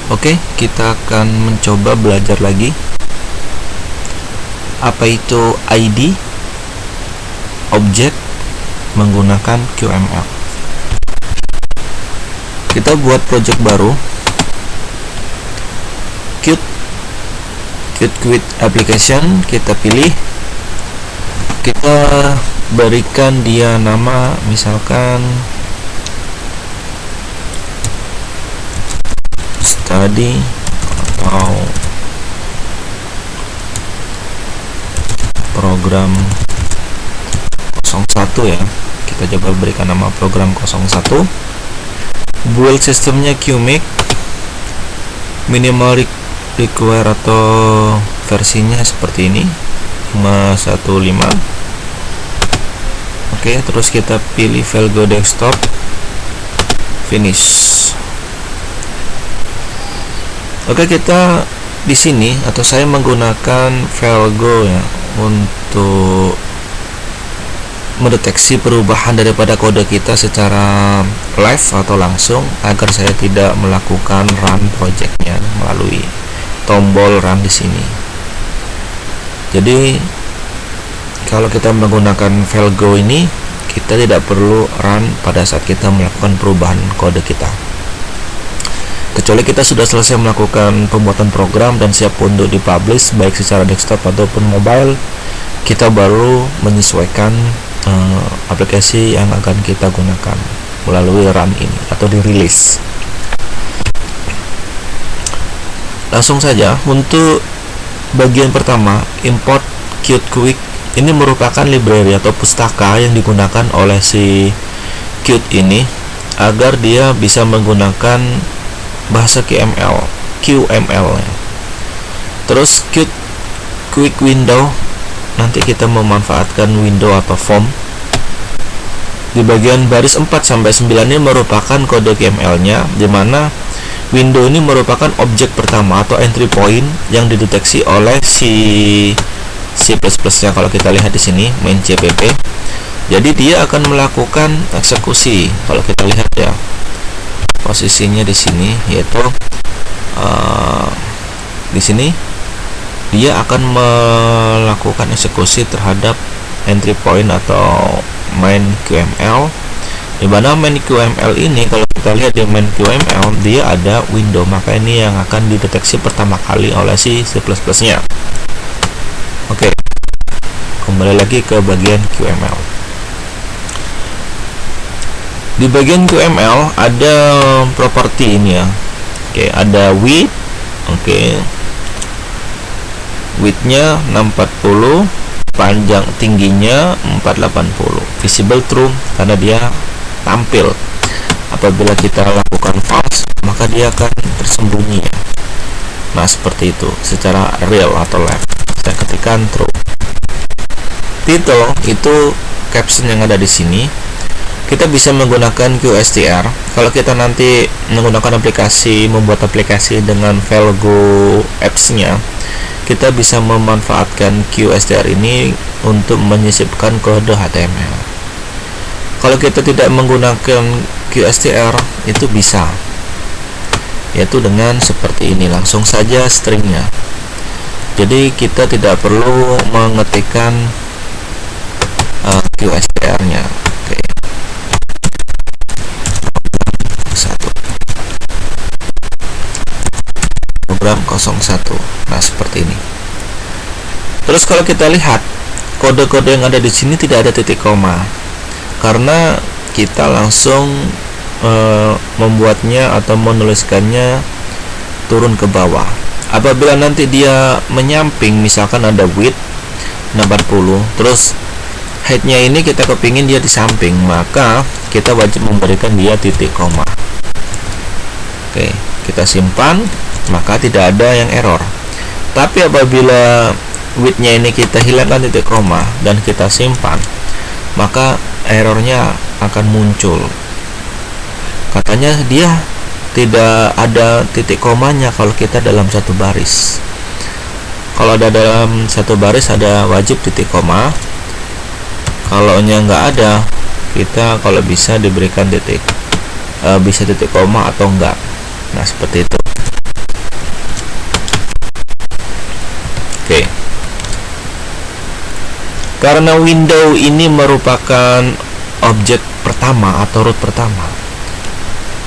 Oke, kita akan mencoba belajar lagi apa itu ID objek menggunakan QML. Kita buat project baru, Qt Quick Application. Kita pilih, kita berikan dia nama misalkan study atau program 01 ya. Kita coba berikan nama program 01. Build sistemnya QMake, minimal require atau versinya seperti ini 515. Oke, terus kita pilih file go desktop, finish. Oke, kita di sini atau saya menggunakan file go ya untuk mendeteksi perubahan daripada kode kita secara live atau langsung, agar saya tidak melakukan run projectnya melalui tombol run di sini. Jadi kalau kita menggunakan file go ini, kita tidak perlu run pada saat kita melakukan perubahan kode kita, kecuali kita sudah selesai melakukan pembuatan program dan siap untuk dipublish baik secara desktop ataupun mobile. Kita baru menyesuaikan aplikasi yang akan kita gunakan melalui run ini atau dirilis. Langsung saja untuk bagian pertama, import Qt Quick. Ini merupakan library atau pustaka yang digunakan oleh si Qt ini agar dia bisa menggunakan bahasa QML. Terus Qt Quick Window, nanti kita memanfaatkan window atau form. Di bagian baris 4 sampai 9 ini merupakan kode QML-nya, di mana window ini merupakan objek pertama atau entry point yang dideteksi oleh si C++ nya. Kalau kita lihat di sini main CPP, jadi dia akan melakukan eksekusi. Kalau kita lihat ya, posisinya di sini, yaitu di sini dia akan melakukan eksekusi terhadap entry point atau main QML, di mana main QML ini kalau kita lihat di main QML dia ada window, maka ini yang akan dideteksi pertama kali oleh si C++ nya. Oke, kembali lagi ke bagian QML. Di bagian QML ada properti ini ya. Oke, ada width. Oke, width-nya 640, panjang tingginya 480. Visible true karena dia tampil. Apabila kita lakukan false, maka dia akan tersembunyi ya. Nah, seperti itu secara real atau live. Saya ketikkan true. Title itu caption yang ada di sini. Kita bisa menggunakan QSTR. Kalau kita nanti menggunakan aplikasi, membuat aplikasi dengan file Go apps-nya, kita bisa memanfaatkan QSTR ini untuk menyisipkan kode HTML. Kalau kita tidak menggunakan QSTR, itu bisa, yaitu dengan seperti ini, langsung saja stringnya. Jadi kita tidak perlu mengetikkan QSTR-nya. Oke. Program 01. Nah, seperti ini. Terus kalau kita lihat kode-kode yang ada di sini tidak ada titik koma, karena kita langsung membuatnya atau menuliskannya turun ke bawah. Apabila nanti dia menyamping, misalkan ada width 60, terus height-nya ini kita kepingin dia di samping, maka kita wajib memberikan dia titik koma. Oke, kita simpan, maka tidak ada yang error. Tapi apabila width-nya ini kita hilangkan titik koma dan kita simpan, maka errornya akan muncul. Katanya dia tidak ada titik komanya kalau kita dalam satu baris. Kalau ada dalam satu baris ada wajib titik koma. Kalau nya nggak ada, kita kalau bisa diberikan titik, bisa titik koma atau enggak. Nah, seperti itu. Oke. Karena window ini merupakan objek pertama atau root pertama,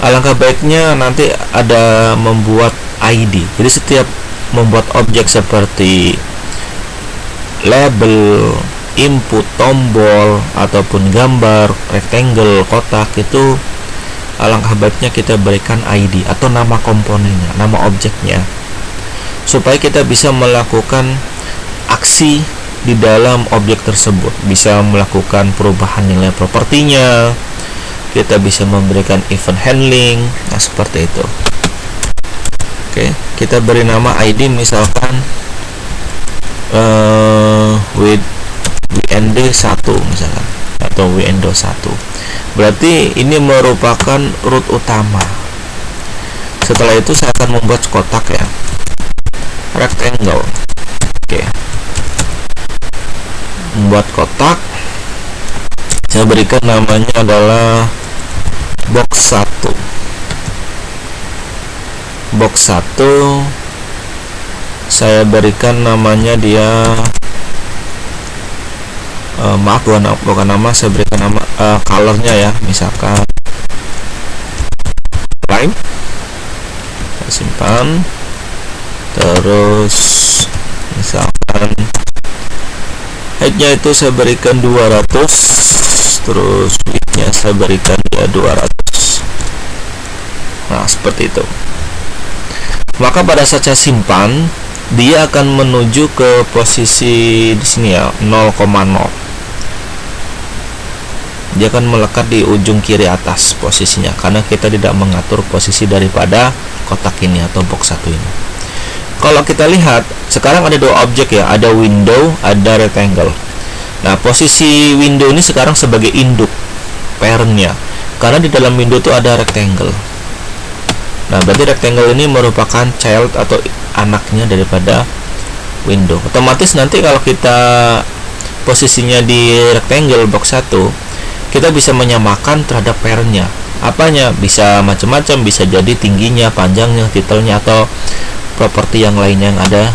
alangkah baiknya nanti ada membuat ID. Jadi setiap membuat objek seperti label, input, tombol, ataupun gambar, rectangle, kotak, itu alangkah baiknya kita berikan ID atau nama komponennya, nama objeknya, supaya kita bisa melakukan aksi di dalam objek tersebut, bisa melakukan perubahan nilai propertinya, kita bisa memberikan event handling. Nah, seperti itu. Oke, kita beri nama ID misalkan with WND1 misalkan, atau WND1. Berarti ini merupakan root utama. Setelah itu saya akan membuat kotak ya, rectangle. Oke, membuat kotak, saya berikan namanya adalah box 1. Box 1 saya berikan namanya dia maaf, bukan nama, saya berikan nama colornya ya, misalkan prime. Saya simpan, terus misalkan height-nya itu saya berikan 200, terus width-nya saya berikan dia 200. Nah, seperti itu. Maka pada saat saya simpan, dia akan menuju ke posisi di sini ya, 0,0. Dia akan melekat di ujung kiri atas posisinya, karena kita tidak mengatur posisi daripada kotak ini atau box 1 ini. Kalau kita lihat, sekarang ada dua objek ya, ada window, ada rectangle. Nah, posisi window ini sekarang sebagai induk, parent-nya, karena di dalam window itu ada rectangle. Nah, berarti rectangle ini merupakan child atau anaknya daripada window. Otomatis nanti kalau kita posisinya di rectangle box 1, kita bisa menyamakan terhadap parent-nya. Apanya? Bisa macam-macam, bisa jadi tingginya, panjangnya, titelnya, atau properti yang lainnya yang ada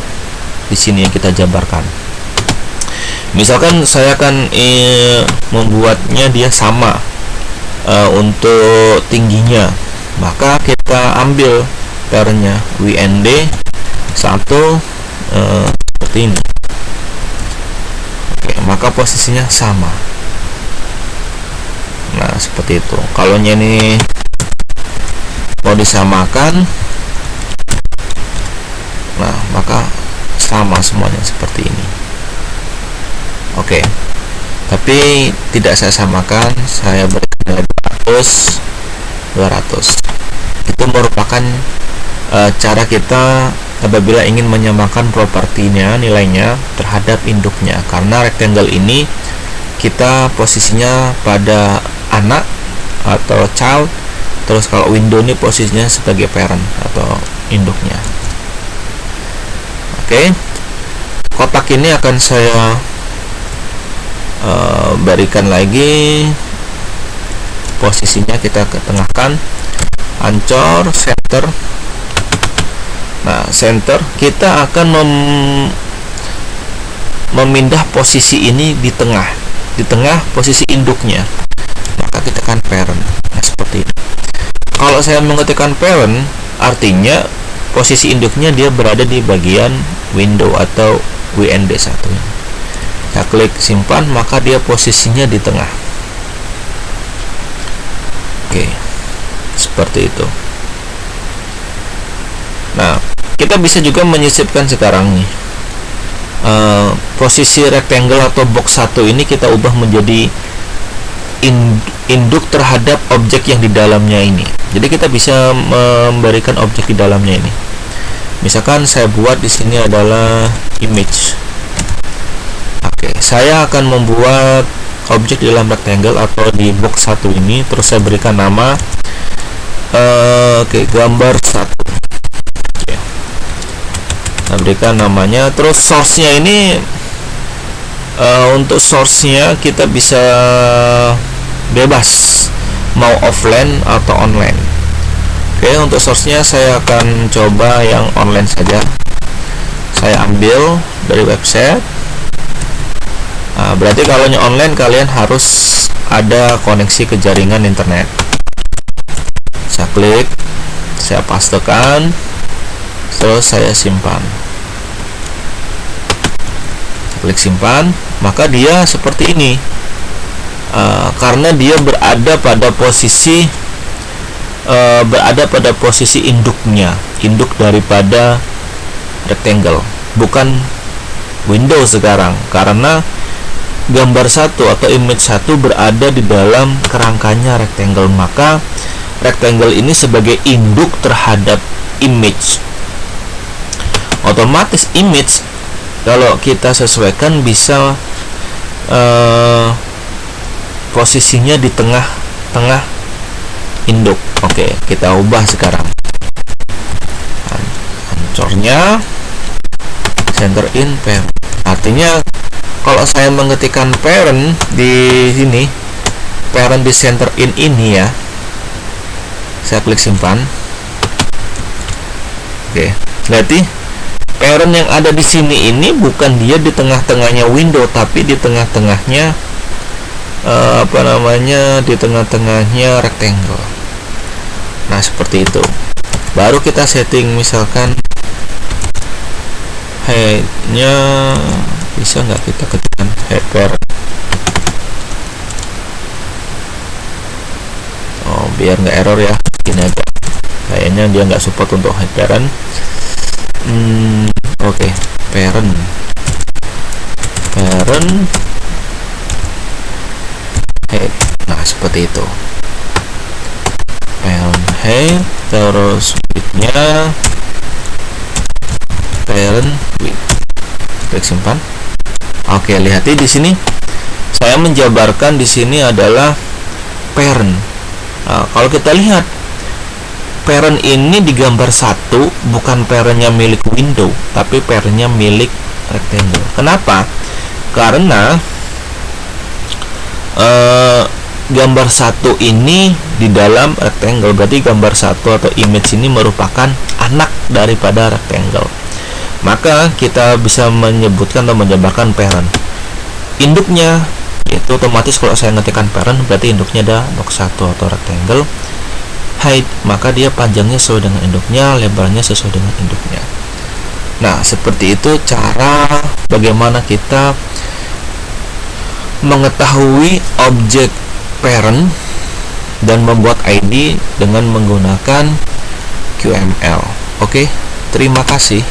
di sini yang kita jabarkan. Misalkan saya akan membuatnya dia sama untuk tingginya, maka kita ambil parentnya WND 1 seperti ini. Oke, maka posisinya sama. Nah, seperti itu. Kalau ini mau disamakan, nah maka sama semuanya seperti ini. Oke, tapi tidak saya samakan, saya berikan 200. Itu merupakan cara kita apabila ingin menyamakan propertinya, nilainya terhadap induknya. Karena rectangle ini kita posisinya pada anak atau child, terus kalau window ini posisinya sebagai parent atau induknya. Oke, kotak ini akan saya berikan lagi posisinya, kita ketengahkan, ancor, center. Nah, center, kita akan memindah posisi ini di tengah posisi induknya, maka kita tekan parent. Nah, seperti ini. Kalau saya mengetikkan parent, artinya posisi induknya dia berada di bagian window atau WND1. Saya klik simpan, maka dia posisinya di tengah. Oke, seperti itu. Nah, kita bisa juga menyisipkan sekarang nih posisi rectangle atau box 1 ini kita ubah menjadi induk terhadap objek yang di dalamnya ini. Jadi kita bisa memberikan objek di dalamnya ini. Misalkan saya buat di sini adalah image. Oke, saya akan membuat objek di dalam rectangle atau di box 1 ini, terus saya berikan nama gambar 1. Saya berikan namanya, terus source-nya ini untuk source-nya kita bisa bebas mau offline atau online. Oke, untuk source-nya saya akan coba yang online saja. saya ambil dari website. Nah, berarti kalau online kalian harus ada koneksi ke jaringan internet. Saya klik, saya pastekan, terus saya simpan. Saya klik simpan, maka dia seperti ini. Karena dia berada pada posisi induknya, induk daripada rectangle, bukan Windows sekarang, karena gambar satu atau image satu berada di dalam kerangkanya rectangle, maka rectangle ini sebagai induk terhadap image. Otomatis image kalau kita sesuaikan bisa posisinya di tengah-tengah induk. Oke, kita ubah sekarang. Ancornya center in parent. Artinya kalau saya mengetikkan parent di sini, parent di center in ini ya, saya klik simpan. Oke, berarti parent yang ada di sini ini bukan dia di tengah-tengahnya window, tapi di tengah-tengahnya di tengah-tengahnya rectangle. Nah, seperti itu. Baru kita setting, misalkan head-nya bisa nggak kita ketikkan head parent. Oh, biar nggak error ya, ini aja. Kayaknya dia nggak support untuk head parent. Oke, parent head. Nah, seperti itu. Parent head, terus width-nya parent width. Klik simpan. Oke, lihat di sini saya menjabarkan di sini adalah parent. Nah, kalau kita lihat parent ini di gambar satu bukan parentnya milik window, tapi parentnya milik rectangle. Kenapa? Karena gambar satu ini di dalam rectangle, berarti gambar satu atau image ini merupakan anak daripada rectangle. Maka kita bisa menyebutkan atau menjabarkan parent. Induknya itu otomatis kalau saya ngetikkan parent berarti induknya ada box 1 atau rectangle. Height, maka dia panjangnya sesuai dengan induknya, lebarnya sesuai dengan induknya. Nah, seperti itu cara bagaimana kita mengetahui objek parent dan membuat ID dengan menggunakan QML. Oke, terima kasih.